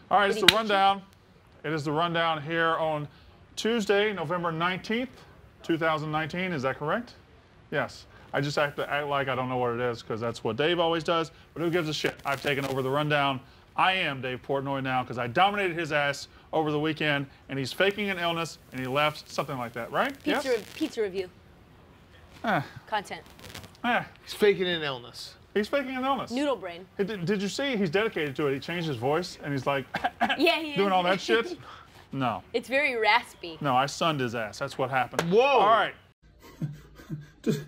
All right, it's the rundown. It is the rundown here on Tuesday, November 19th, 2019. Is that correct? Yes. I just have to act like I don't know what it is because that's what Dave always does. But who gives a shit? I've taken over the rundown. I am Dave Portnoy now because I dominated his ass over the weekend, and he's faking an illness, and he left, something like that, right? Pizza review. Content. He's faking an illness. He's faking an illness. Noodle brain. Did you see? He's dedicated to it. He changed his voice, and he's like, yeah, he doing is. all that shit. No. It's very raspy. No, I sunned his ass. That's what happened. Whoa. All right. Dave?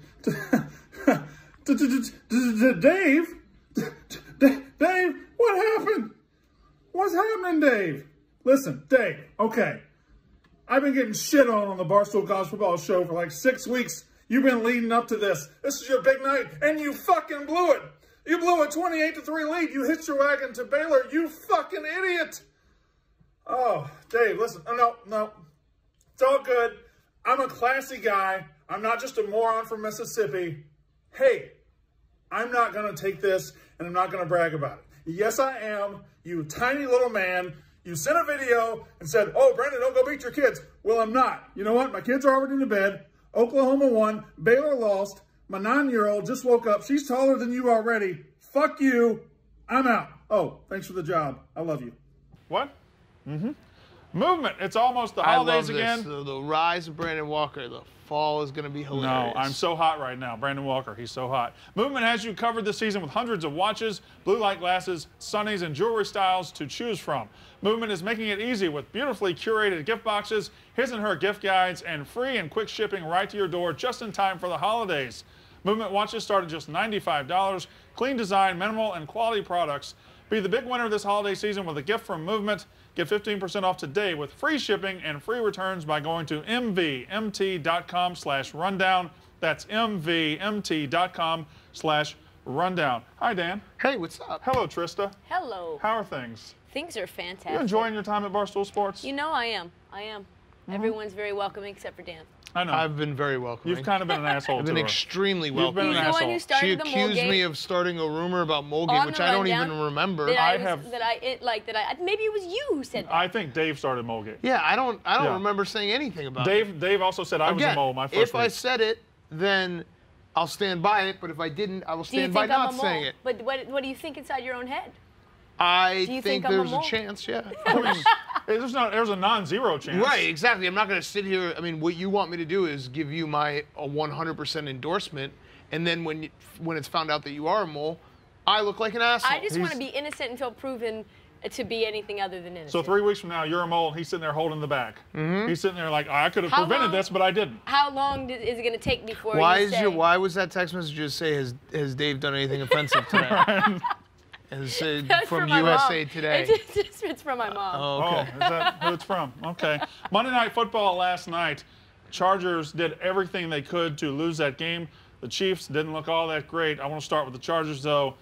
Dave, what happened? What's happening, Dave? Listen, Dave, okay. I've been getting shit on the Barstool College Football Show for like 6 weeks. You've been leading up to this. This is your big night, and you fucking blew it. You blew a 28-3 lead. You hitched your wagon to Baylor. You fucking idiot. Oh, Dave, listen. Oh, no. It's all good. I'm a classy guy. I'm not just a moron from Mississippi. Hey, I'm not going to take this, and I'm not going to brag about it. Yes, I am. You tiny little man. You sent a video and said, oh, Brandon, don't go beat your kids. Well, I'm not. You know what? My kids are already in the bed. Oklahoma won. Baylor lost. My 9-year-old just woke up. She's taller than you already. Fuck you. I'm out. Oh, thanks for the job. I love you. What? Mm-hmm. Movement. It's almost the holidays again. The rise of Brandon Walker. The fall is going to be hilarious. No, I'm so hot right now. Brandon Walker, he's so hot. Movement has you covered this season with hundreds of watches, blue light glasses, sunnies, and jewelry styles to choose from. Movement is making it easy with beautifully curated gift boxes, his and her gift guides, and free and quick shipping right to your door just in time for the holidays. Movement watches start at just $95. Clean design, minimal, and quality products. Be the big winner this holiday season with a gift from Movement. Get 15% off today with free shipping and free returns by going to mvmt.com/rundown. That's mvmt.com/rundown. Hi, Dan. Hey, what's up? Hello, Trysta. Hello. How are things? Things are fantastic. You enjoying your time at Barstool Sports? You know I am. Everyone's very welcoming except for Dan. I know. I've been very welcoming. You've kind of been an asshole I've been extremely welcoming. You've been an asshole. The one who started She the accused Molgate me of starting a rumor about Molgate, which I don't even remember. maybe it was you who said that. I think Dave started Molgate. Yeah, I don't remember saying anything about it. Dave also said I was a mole my first if week. I said it, then I'll stand by it. But if I didn't, I will stand by not saying it. But what do you think inside your own head? I think there's a chance, yeah. Of course. There's a non-zero chance. Right, exactly. I'm not going to sit here. I mean, what you want me to do is give you a 100% endorsement, and then when it's found out that you are a mole, I look like an asshole. I just want to be innocent until proven to be anything other than innocent. So 3 weeks from now, you're a mole, and he's sitting there holding the bag. He's sitting there like, I could have prevented this, but I didn't. How long is it going to take before Why was that text message just say, has Dave done anything offensive today? From USA Today. It's from my mom. Oh, okay. Is that who it's from? Okay. Monday Night Football last night. Chargers did everything they could to lose that game. The Chiefs didn't look all that great. I want to start with the Chargers, though.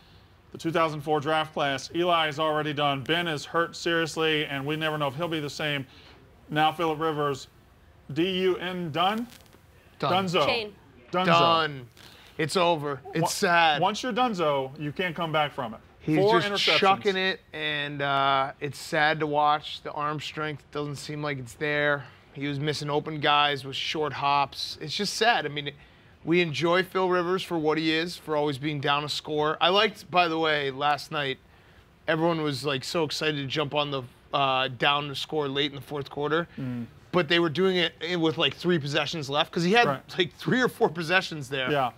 The 2004 draft class. Eli is already done. Ben is hurt seriously, and we never know if he'll be the same. Now Phillip Rivers. D-U-N, done? Dunzo. Chain. Dunzo. Done. It's over. It's sad. Once you're Dunzo, you can't come back from it. He's 4 just interceptions. chucking it, and it's sad to watch. The arm strength doesn't seem like it's there. He was missing open guys with short hops. It's just sad. I mean, we enjoy Phil Rivers for what he is, for always being down a score. I liked, by the way, last night, everyone was like so excited to jump on the down to score late in the fourth quarter. But they were doing it with like 3 possessions left because he had like 3 or 4 possessions there. Yeah.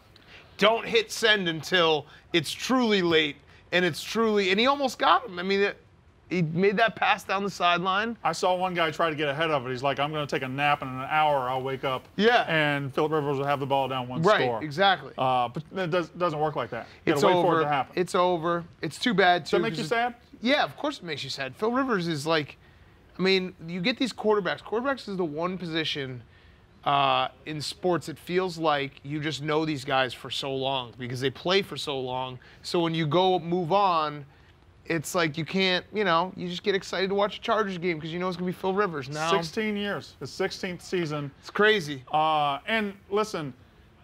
Don't hit send until it's truly late. And he almost got him. I mean, he made that pass down the sideline. I saw one guy try to get ahead of it. He's like, I'm going to take a nap, and in an hour I'll wake up. Yeah. And Phillip Rivers will have the ball down one score. Right, exactly. But it doesn't work like that. You It's gotta wait over. for it to happen. It's over. It's too bad, too. Does that make you sad? Yeah, of course it makes you sad. Phil Rivers is like, I mean, you get these quarterbacks. Quarterbacks is the one position in sports, it feels like you just know these guys for so long because they play for so long. So when you go move on, it's like you can't, you just get excited to watch a Chargers game because you know it's going to be Phil Rivers now. 16 years. His 16th season. It's crazy. And listen,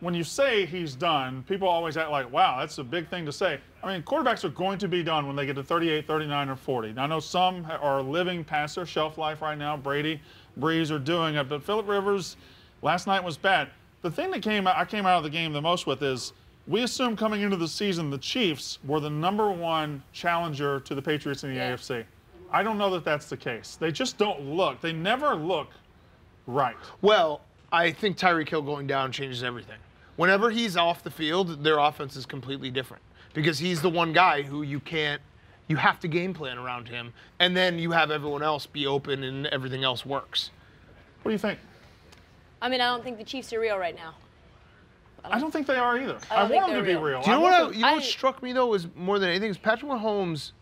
when you say he's done, people always act like, wow, that's a big thing to say. I mean, quarterbacks are going to be done when they get to 38, 39, or 40. Now, I know some are living past their shelf life right now. Brady, Breeze are doing it, but Phillip Rivers last night was bad. The thing that I came out of the game the most with is we assumed coming into the season the Chiefs were the #1 challenger to the Patriots in the AFC. I don't know that that's the case. They just don't look. They never look right. Well, I think Tyreek Hill going down changes everything. Whenever he's off the field, their offense is completely different because he's the one guy who you have to game plan around him, and then you have everyone else be open and everything else works. What do you think? I mean, I don't think the Chiefs are real right now. I don't think they are either. I want them to be real. Do you know what struck me, though, is more than anything is Patrick Mahomes,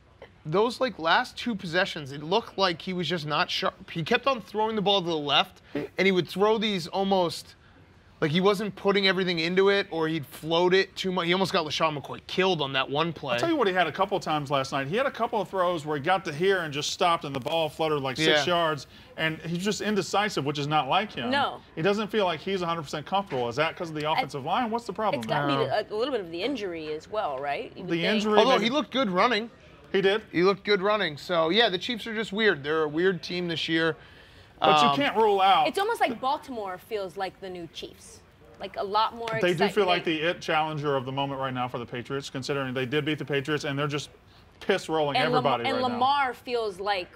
those last 2 possessions, it looked like he was just not sharp. He kept on throwing the ball to the left, and he would throw these almost like he wasn't putting everything into it, or he'd float it too much. He almost got LaShawn McCoy killed on that one play. I'll tell you what he had a couple of times last night. He had a couple of throws where he got to here and just stopped, and the ball fluttered like 6 yards, and he's just indecisive, which is not like him. No. He doesn't feel like he's 100% comfortable. Is that because of the offensive line? What's the problem? It's got to be a little bit of the injury as well, right? The injury. Although he looked good running. He did. He looked good running. So, yeah, the Chiefs are just weird. They're a weird team this year. But you can't rule out. It's almost like Baltimore feels like the new Chiefs. Like a lot more They do feel like excitement. the challenger of the moment right now for the Patriots, considering they did beat the Patriots, and they're just piss rolling everybody right now. And Lamar feels like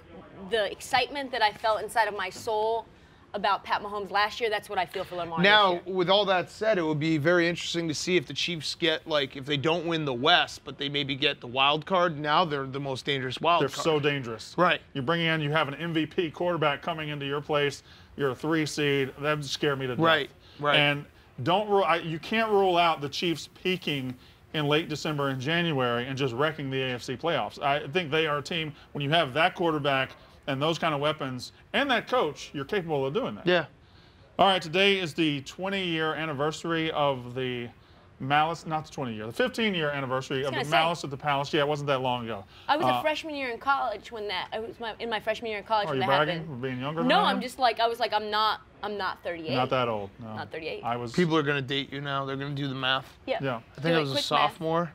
the excitement that I felt inside of my soul about Pat Mahomes last year. That's what I feel for Lamar Now, this year. with all that said, it would be very interesting to see if the Chiefs get, if they don't win the West, but they maybe get the wild card. Now they're the most dangerous wild card. They're so dangerous. Right. You have an MVP quarterback coming into your place. You're a 3 seed. That would scare me to death. Right. And you can't rule out the Chiefs peaking in late December and January and just wrecking the AFC playoffs. I think they are a team, when you have that quarterback and those kind of weapons and that coach, you're capable of doing that. Yeah. All right, today is the 20-year anniversary of the Malice, not the 20-year, the 15-year anniversary of the Malice at the Palace. Yeah, it wasn't that long ago. I was a freshman year in college when in my freshman year in college when that happened. Are you bragging for being younger than No, I am? I'm just like, I was like, I'm not 38. Not that old, no. Not 38. People are going to date you now. They're going to do the math. Yeah. I think I was a sophomore.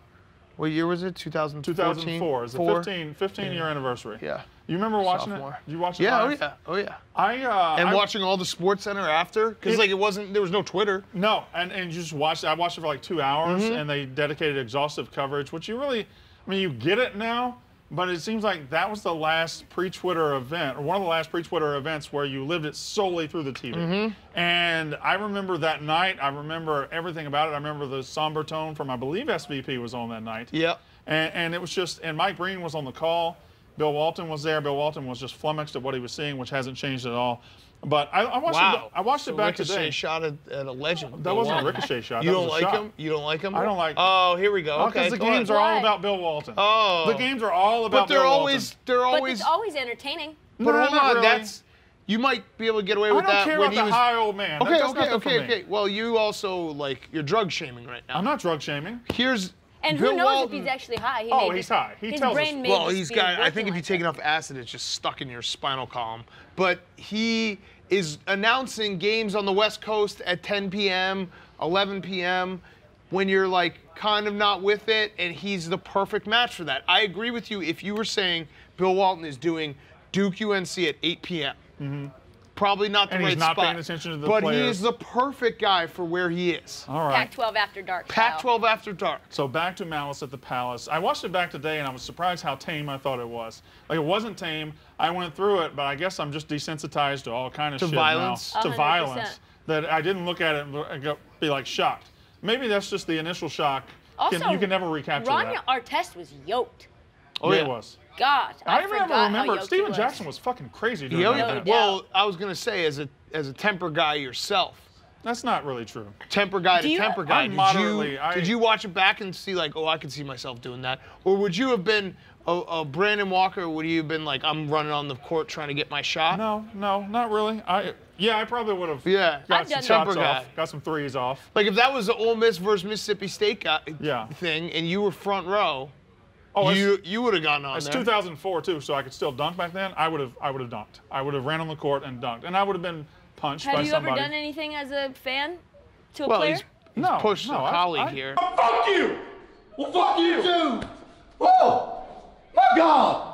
What year was it? 2014? 2004. It's the 15-year anniversary. Yeah. You remember watching it? Did you watch it live? Oh yeah. Watching all the Sports Center after, because there was no Twitter. No, and you just watched it. I watched it for like 2 hours, and they dedicated exhaustive coverage, which you really, you get it now, but it seems like that was the last pre-Twitter event, or one of the last pre-Twitter events where you lived it solely through the TV. And I remember that night. I remember everything about it. I remember the somber tone from, I believe SVP was on that night. Yep. And it was just, and Mike Breen was on the call. Bill Walton was there. Bill Walton was just flummoxed at what he was seeing, which hasn't changed at all. But I watched it back today. Ricochet shot at a legend. That wasn't a ricochet shot. You don't like him? You don't like him? I don't like. Oh, here we go. Okay. Because the games are all about Bill Walton. Oh. The games are all about Bill Walton. But it's always entertaining. But hold on, really. You might be able to get away with that. I don't care about the high old man. Okay. Well, you also you're drug shaming right now. I'm not drug shaming. And Bill who knows Walton, if he's actually high? He's high. He tells us. Well, he's got. I think if you take enough acid, it's just stuck in your spinal column. But he is announcing games on the West Coast at 10 p.m., 11 p.m. when you're kind of not with it, and he's the perfect match for that. I agree with you if you were saying Bill Walton is doing Duke UNC at 8 p.m. Probably not the right spot. And he's not paying attention to the players. But he is the perfect guy for where he is. All right. Pac-12 after dark. Pac-12 after dark. So back to Malice at the Palace. I watched it back today, and I was surprised how tame I thought it was. It wasn't tame. I went through it, but I guess I'm just desensitized to all kind of shit violence. now. To 100%. violence. That I didn't look at it and be shocked. Maybe that's just the initial shock. Also, you can never recapture Ron that. Artest was yoked. Oh, yeah, it was. God, I remember Steven Jackson was fucking crazy during that. Well, I was gonna say, as a temper guy yourself. That's not really true. Temper guy to temper guy. Did you watch it back and see I could see myself doing that? Or would you have been a Brandon Walker? Would you have been I'm running on the court trying to get my shot? No, not really. I probably would have got some shots off, got some threes off. If that was the Ole Miss versus Mississippi State thing, and you were front row, you would have gone on there. It's 2004 too, so I could still dunk back then. I would have dunked. I would have ran on the court and dunked, and I would have been punched by somebody. Have you ever done anything as a fan to a player? He's pushed a colleague here. Fuck you! Well, fuck you too! Whoa! My God!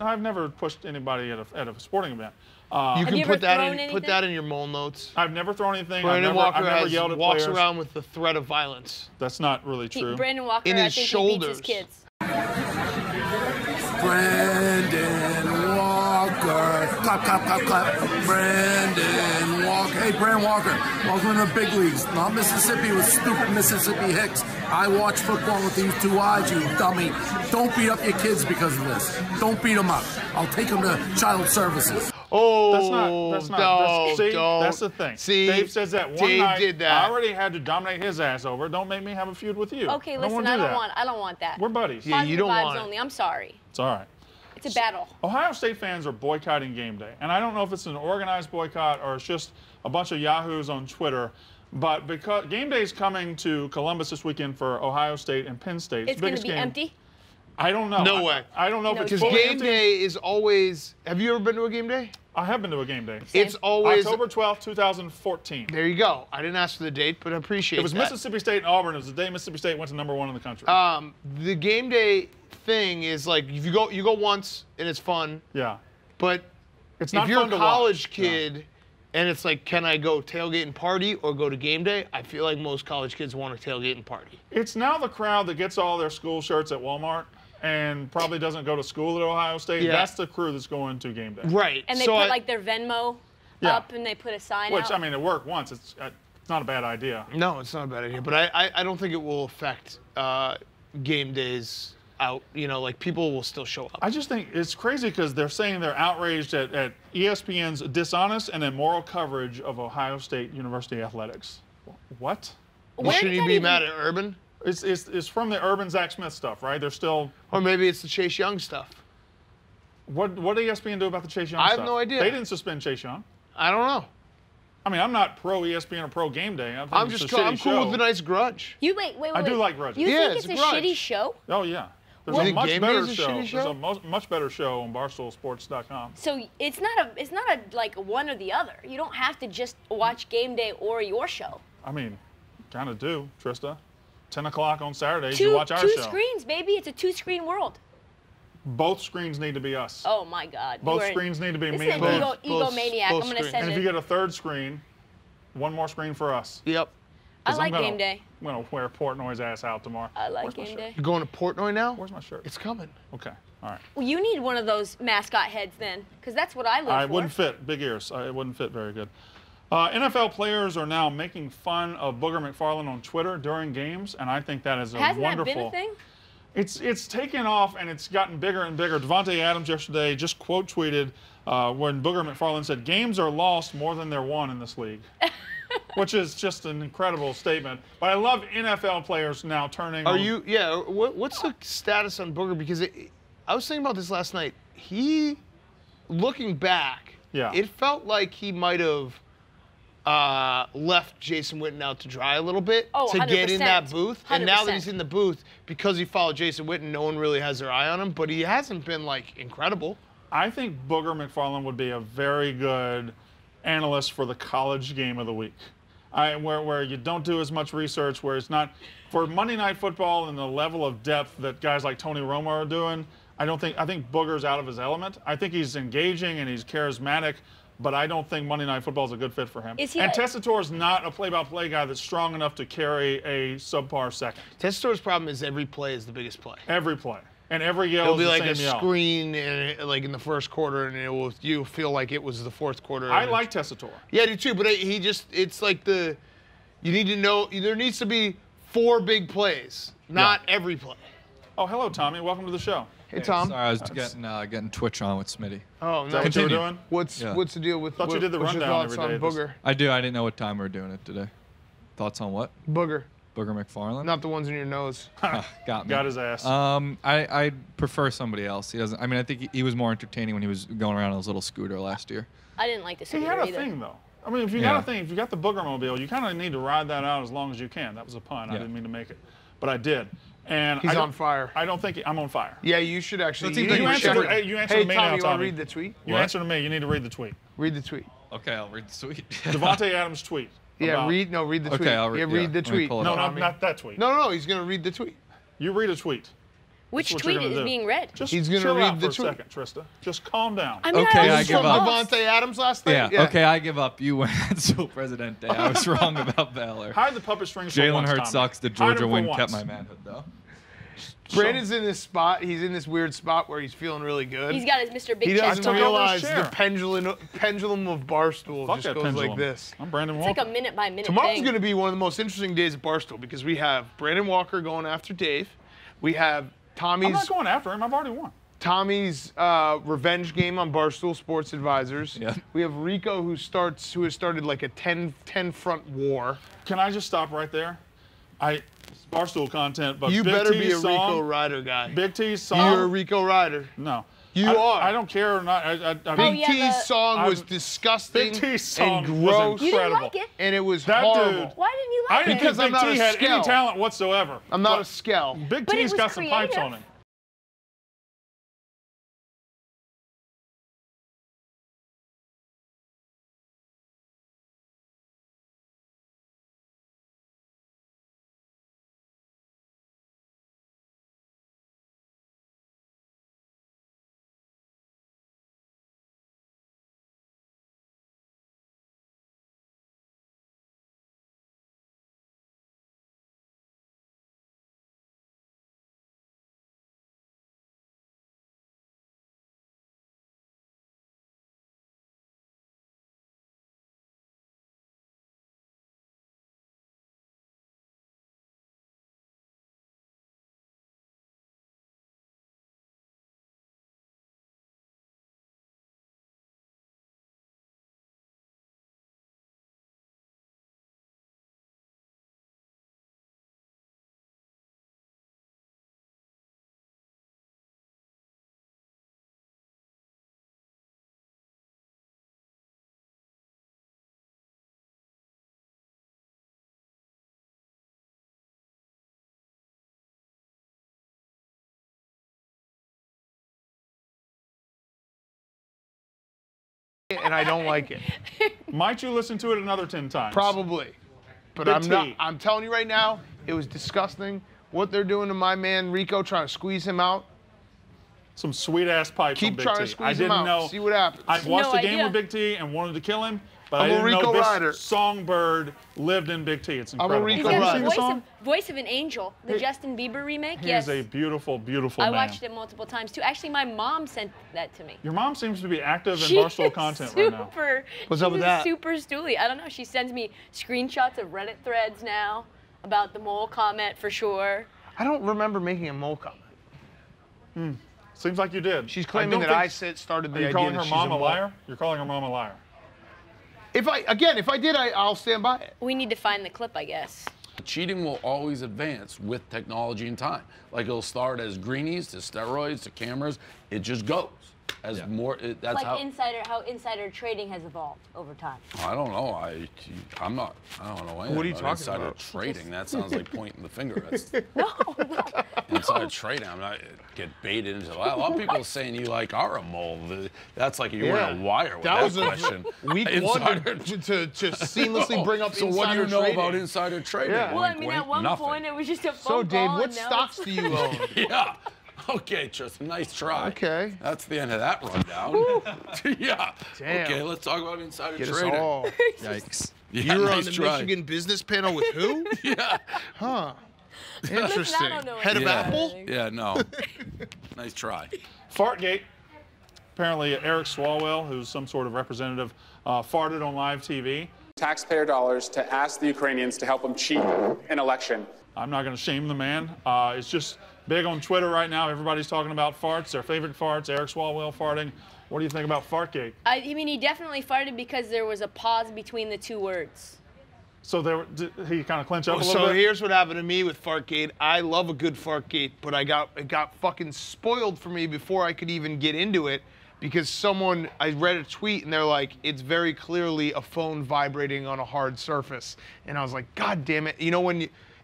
I've never pushed anybody at a sporting event. You can put that in your mole notes. I've never thrown anything. Brandon I've never yelled at walks players. around with the threat of violence. That's not really true. Brandon Walker, In his I think shoulders. he beats his kids. Brandon Walker. Clap, clap, clap, clap. Brandon Walker. Hey, Brandon Walker. Welcome to the big leagues. Not Mississippi with stupid Mississippi Hicks. I watch football with these two eyes, you dummy. Don't beat up your kids because of this. Don't beat them up. I'll take them to child services. Oh, that's not. That's the thing. See, Dave says that one Dave night. did that. I already had to dominate his ass over. Don't make me have a feud with you. Okay, listen, I don't want that. We're buddies. Yeah, you don't vibes want it. only. I'm sorry. It's all right. It's a battle. Ohio State fans are boycotting game day, and I don't know if it's an organized boycott or it's just a bunch of yahoos on Twitter. But because game day is coming to Columbus this weekend for Ohio State and Penn State, It's going to be empty. I don't know. No way. I don't know if it's because fully game empty. day is always. Have you ever been to a game day? I have been to a game day. It's always October 12th, 2014. There you go. I didn't ask for the date, but I appreciate it. It was Mississippi State and Auburn. It was the day Mississippi State went to #1 in the country. The game day thing is like if you go once and it's fun. Yeah. But it's not if you're fun a to college watch. kid and it's like, can I go tailgate and party or go to game day? I feel like most college kids want to tailgate and party. It's now the crowd that gets all their school shirts at Walmart and probably doesn't go to school at Ohio State. Yeah. That's the crew that's going to game day. Right. And they put like their Venmo up and they put a sign out. Which, I mean, it worked once. It's not a bad idea. No, it's not a bad idea. But I don't think it will affect game days out. You know, like people will still show up. I just think it's crazy because they're saying they're outraged at ESPN's dishonest and immoral coverage of Ohio State University athletics. What? Shouldn't you be mad at Urban? It's from the Urban Zach Smith stuff, right? They're still. Or maybe it's the Chase Young stuff. What did ESPN do about the Chase Young stuff? I have no idea. They didn't suspend Chase Young. I don't know. I mean, I'm not pro ESPN or pro Game Day. I'm cool with a nice grudge. You wait. I do like grudges. You think it's a shitty show? Oh yeah. There's a much better show. There's a much better show on BarstoolSports.com. So it's not a like one or the other. You don't have to just watch Game Day or your show. I mean, kind of do, Trysta. 10 o'clock on Saturdays, you watch our show. Two screens, baby. It's a two-screen world. Both screens need to be us. Oh my God. Both screens need to be me and Dave. Egomaniac. I'm gonna send And it. if you get a third screen, one more screen for us. Yep. I like Game Day. I'm gonna wear Portnoy's ass out tomorrow. I like Game Day. You're going to Portnoy now? Where's my shirt? It's coming. Okay. All right. Well, you need one of those mascot heads then, because that's what I live for. I wouldn't fit. Big ears. It wouldn't fit very good. NFL players are now making fun of Booger McFarland on Twitter during games, and I think that is a Hasn't wonderful. that been a thing? It's taken off, and it's gotten bigger and bigger. Davante Adams yesterday just quote tweeted when Booger McFarland said, "Games are lost more than they're won in this league," which is just an incredible statement. But I love NFL players now turning. What's the status on Booger? Because I was thinking about this last night. Looking back, it felt like he might have left Jason Witten out to dry a little bit to get in that booth. 100%. And now that he's in the booth, because he followed Jason Witten, no one really has their eye on him. But he hasn't been, like, incredible. I think Booger McFarland would be a very good analyst for the college game of the week. Where you don't do as much research, where it's not for Monday Night Football and the level of depth that guys like Tony Romo are doing. I think Booger's out of his element. I think he's engaging and he's charismatic, but I don't think Monday Night Football is a good fit for him. And Tessitore's not a play-by-play guy that's strong enough to carry a subpar second. Tessitore's problem is every play is the biggest play. Every play. And every yell It'll be is like the a same yell. screen like in the first quarter, and you feel like it was the fourth quarter. I like Tessitore. Yeah, I do too, but it's like you need to know, there needs to be 4 big plays, not every play. Oh, hello, Tommy. Welcome to the show. Hey, Tom. Sorry, I was getting Twitch on with Smitty. Oh, Is no. that what you were doing? What's the deal with Thought you did the rundown every day. on Booger? I do. I didn't know what time we were doing it today. Thoughts on what? Booger. Booger McFarland? Not the ones in your nose. Got me. Got his ass. I prefer somebody else. He doesn't. I mean, I think he was more entertaining when he was going around on his little scooter last year. I didn't like the He scooter had a either. thing, though. I mean, if you got a thing, if you got the Booger Mobile, you kind of need to ride that out as long as you can. That was a pun. I didn't mean to make it, but I did. And He's on fire. I don't think I'm on fire. Yeah, you should actually. You answer to me now, Tommy, you Tommy. want to read the tweet? You answer to me. You need to read the tweet. Read the tweet. Okay, I'll read the tweet. Davante Adams tweet. Yeah, read the tweet. Okay, I'll read. Yeah, read the tweet. No, not that tweet. No, he's gonna read the tweet. You read a tweet. Which tweet is being read? Just he's gonna chill read out the for a tweet. second, Trysta. Just calm down. I mean, Okay, I was give so up. lost. Devontae Adams last night. Yeah. Okay, I give up. You win. So Presidente. I was wrong about Baylor. Hide the puppet strings for Jalen once, Hurts Tommy. sucks. The Hide Georgia him for win once. kept my manhood, though. Brandon's in this spot. He's in this weird spot where he's feeling really good. He's got his Mr. Big He Chest doesn't on. realize chair. the pendulum of Barstool Fuck just that goes pendulum. like this. I'm Brandon It's Walker. like a minute by minute Tomorrow's thing. going to be one of the most interesting days at Barstool because we have Brandon Walker going after Dave. We have I'm not Tommy's going after him. I've already won. revenge game on Barstool Sports Advisors. Yeah. We have Rico who has started like a 10 front war. Can I just stop right there? Barstool content, but You Big better T's be a song, Rico Rider guy. Big T's song. You're a Rico Rider. No. You are. I don't care or not. Big yeah, T's song was I'm- disgusting Big T's song and was gross, You didn't incredible. like it? and it was That horrible. dude- Why didn't you I like didn't it? Because think I'm Big not T a had skell. any talent whatsoever. I'm not But a skell. Big But it T's was got some pipes creative. on him. And I don't like it. Might you listen to it another 10 times? Probably. But Big I'm not. T. I'm telling you right now, it was disgusting. What they're doing to my man Rico, trying to squeeze him out. Some sweet ass pipes on Keep Big trying T. to squeeze I him didn't out. know. See what happens. I watched No the game idea. with Big T and wanted to kill him, but I'm I a didn't know Rico this Rider. songbird lived in Big T. It's I'm a incredible. Rico Have you Rider. seen the song? Voice of an Angel, the He- Justin Bieber remake. He Yes, is a beautiful, beautiful I man. watched it multiple times too. Actually, my mom sent that to me. Your mom seems to be active in She Barstool is content right now. What's up with she's that? Super stooly. I don't know. She sends me screenshots of Reddit threads now about the mole comment for sure. I don't remember making a mole comment. Seems like you did. She's claiming that I started the Are you idea calling that her she's mom a mole. liar? You're calling her mom a liar. If I did, I'll stand by it. We need to find the clip, I guess. Cheating will always advance with technology and time. Like it'll start as greenies to steroids to cameras. It just goes as more. That's Like how. how insider trading has evolved over time. I don't know. I'm not. I don't know anything What are you about talking insider about? trading. That sounds like pointing the finger. That's No. insider trading. I'm not get baited into that. A lot of people saying you like are a mole. That's like you were in a wire with that, was a question. week one to seamlessly bring up So insider what do you know trading. about insider trading? Yeah. Well, I Wink, mean, wink, at one nothing. point it was just a phone So, Dave, call, what and now stocks it's- do you own? Yeah. Okay, Tristan, nice try. Okay. That's the end of that rundown. Yeah. Damn. Okay, let's talk about insider Get us trading. all. Yikes. Yeah, You were nice on the try. Michigan business panel with who? Yeah. Huh. Listen, Interesting. I don't know Head of anything. Apple? Yeah, no. Nice try. Fartgate. Apparently, Eric Swalwell, who's some sort of representative, farted on live TV. Taxpayer dollars to ask the Ukrainians to help them cheat an election. I'm not going to shame the man. It's just big on Twitter right now. Everybody's talking about farts, their favorite farts. Eric Swalwell farting. What do you think about Fartgate? I mean, he definitely farted because there was a pause between the two words. So he kind of clinched up a little So bit. here's what happened to me with Fartgate. I love a good Fartgate, but it got fucking spoiled for me before I could even get into it because I read a tweet and they're like, it's very clearly a phone vibrating on a hard surface. And I was like, God damn it. You know,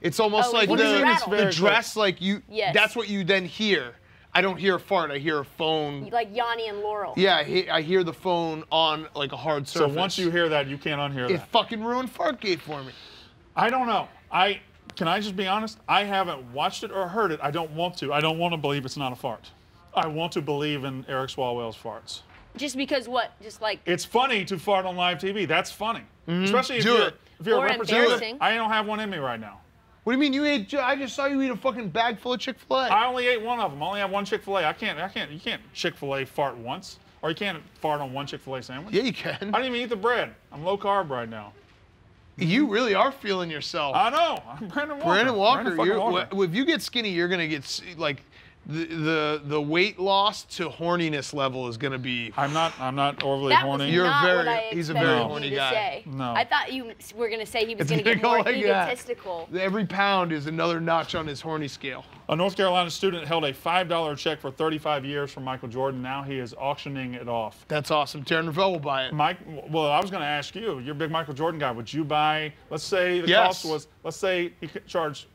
it's almost Oh, like it's the rattle. dress, like Yes. that's what you then hear. I don't hear a fart. I hear a phone. Like Yanni and Laurel. Yeah, I hear the phone on like a hard surface. So once you hear that, you can't unhear it that. fucking ruined Fartgate for me. I don't know. Can I just be honest? I haven't watched it or heard it. I don't want to. I don't want to believe it's not a fart. I want to believe in Eric Swalwell's farts. Just because what? Just like. It's funny to fart on live TV. That's funny. Especially if you're Or a representative. embarrassing. I don't have one in me right now. What do you mean you ate? I just saw you eat a fucking bag full of Chick-fil-A. I only ate one of them. I only have one Chick-fil-A. You can't Chick-fil-A fart once. Or you can't fart on one Chick-fil-A sandwich. Yeah, you can. I didn't even eat the bread. I'm low carb right now. You really are feeling yourself. I know. I'm Brandon Walker. Brandon Walker, Walker. if you get skinny, you're gonna get like the weight loss to horniness level is gonna be. I'm not overly That horny. was You're not very- what I he's a expected very you horny to guy. say. No. I thought you were going to say he was It's going to get gonna more go like that. egotistical. Every pound is another notch on his horny scale. A North Carolina student held a $5 check for 35 years from Michael Jordan. Now he is auctioning it off. That's awesome. Darren Ravel will buy it. Well, I was going to ask you. You're a big Michael Jordan guy. Would you buy? Let's say the Yes. cost was. Let's say he could charge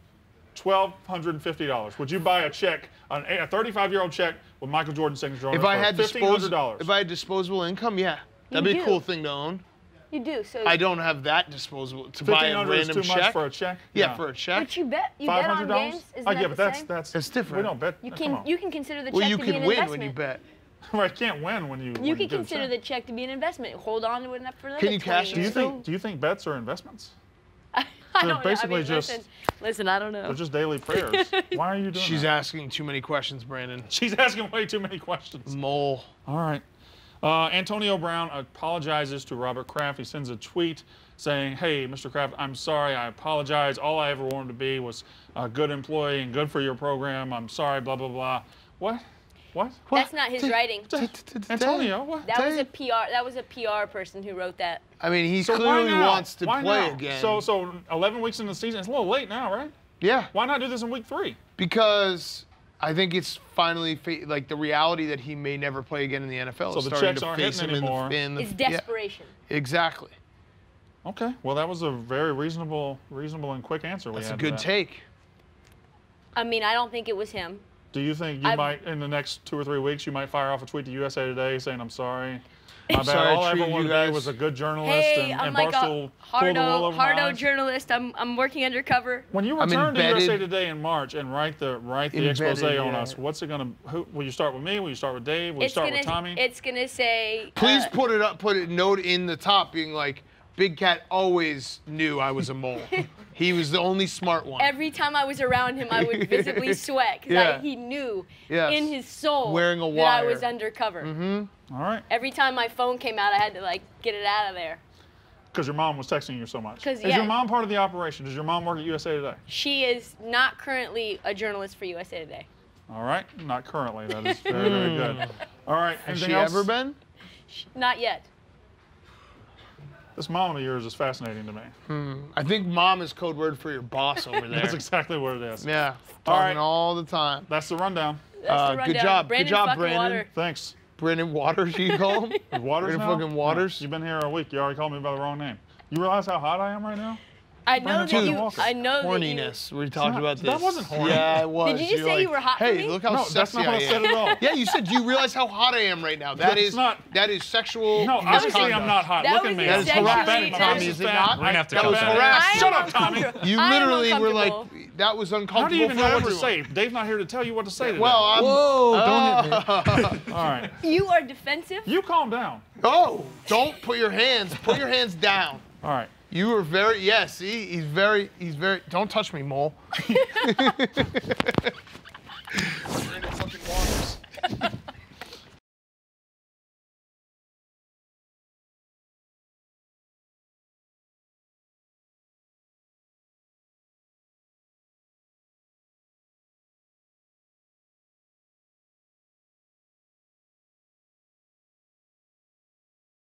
$1,250. Would you buy a check, a 35-year-old check with Michael Jordan's signature on it If I for had $1,500? if I had disposable income, yeah, that'd be do. a cool thing to own. You do. So. I don't have that disposable to buy a $1,500 is random too check. much for a check. Yeah, for a check. But you bet on $500. games. Isn't Oh that yeah, the but same? that's different. We don't bet. You Come on. can consider the check Well, you to be can an win investment. when you bet. Right, can't win when you. You when can get a consider check. the check to be an investment. Hold on to it for another Can you 20 cash it years. still? Do you think bets are investments? I They're don't basically know. I mean, just- listen, I don't know. They're just daily prayers. Why are you doing She's that? asking too many questions, Brandon. She's asking way too many questions. Mole. All right. Antonio Brown apologizes to Robert Kraft. He sends a tweet saying, "Hey, Mr. Kraft, I'm sorry. I apologize. All I ever wanted to be was a good employee and good for your program. I'm sorry, blah, blah, blah." What? What? That's not his writing. Antonio, what? That was a PR. That was a PR person who wrote that. I mean, he So why clearly now? wants to Why play now? again. So 11 weeks into the season, it's a little late now, right? Yeah, Why not do this in week 3? because I think it's finally like the reality that he may never play again in the NFL. So is the starting checks to aren't face hitting him anymore. It's desperation. Yeah, exactly. Okay. Well, that was a very reasonable and quick answer. That's a had to good that. take. I mean, I don't think it was him. Do you think you might, in the next 2 or 3 weeks, you might fire off a tweet to USA Today saying, "I'm sorry. My bad. Sorry I All I ever treated wanted you to be guys." was a good journalist Hey, and I'm like Barstool a pulled the wool over my hardo eyes." journalist. I'm working undercover. When you I'm return to embedded- USA Today in March and write the expose Embedded, on yeah. us, what's it gonna? Will you start with me? Will you start with Dave? Will you start with Tommy? It's gonna say. Please put a note in the top being like, Big Cat always knew I was a mole. He was the only smart one. Every time I was around him, I would visibly sweat because Yeah. he knew Yes. in his soul Wearing a that I wire. was undercover. All right. Every time my phone came out, I had to like get it out of there. Because your mom was texting you so much. 'Cause, Is yeah. your mom part of the operation? Does your mom work at USA Today? She is not currently a journalist for USA Today. All right. Not currently. That is very, very good. All right. Has Anything she else? ever been? Not yet. This mom of yours is fascinating to me. I think mom is code word for your boss over there. That's exactly what it is. Yeah, All talking right. all the time. That's the rundown. That's the good rundown. job. Good Brandon job, fucking Brandon. Water. Thanks. Brandon Waters, you call him? Waters Brandon now? fucking Waters? You've been here a week. You already called me by the wrong name. You realize how hot I am right now? I know Brandon that fucking you. Walker. I know Horniness. We talked not- about this. that wasn't horny. Yeah, it was. Did you just You're say you were hot for Hey, me? look how No, sexy that's not what I said at all. Yeah, you said, do you realize how hot I am right now? That's That is not- that is sexual No, obviously misconduct. I'm not hot. That Look was at me. That is sexually- harassment, that Tommy, is is it fat. not? We're gonna have to That cut was that. harassment. Shut up, Tommy. You I am literally were like, uncomfortable. that was How do uncomfortable you even for know what to everyone. say? Dave's not here to tell you what to say today. Well, I'm... Whoa, don't hit me. all right. You are defensive. You calm down. Oh, don't put your hands down. All right. You were very, yes, see, he's very, don't touch me, mole. Brandon fucking Waters.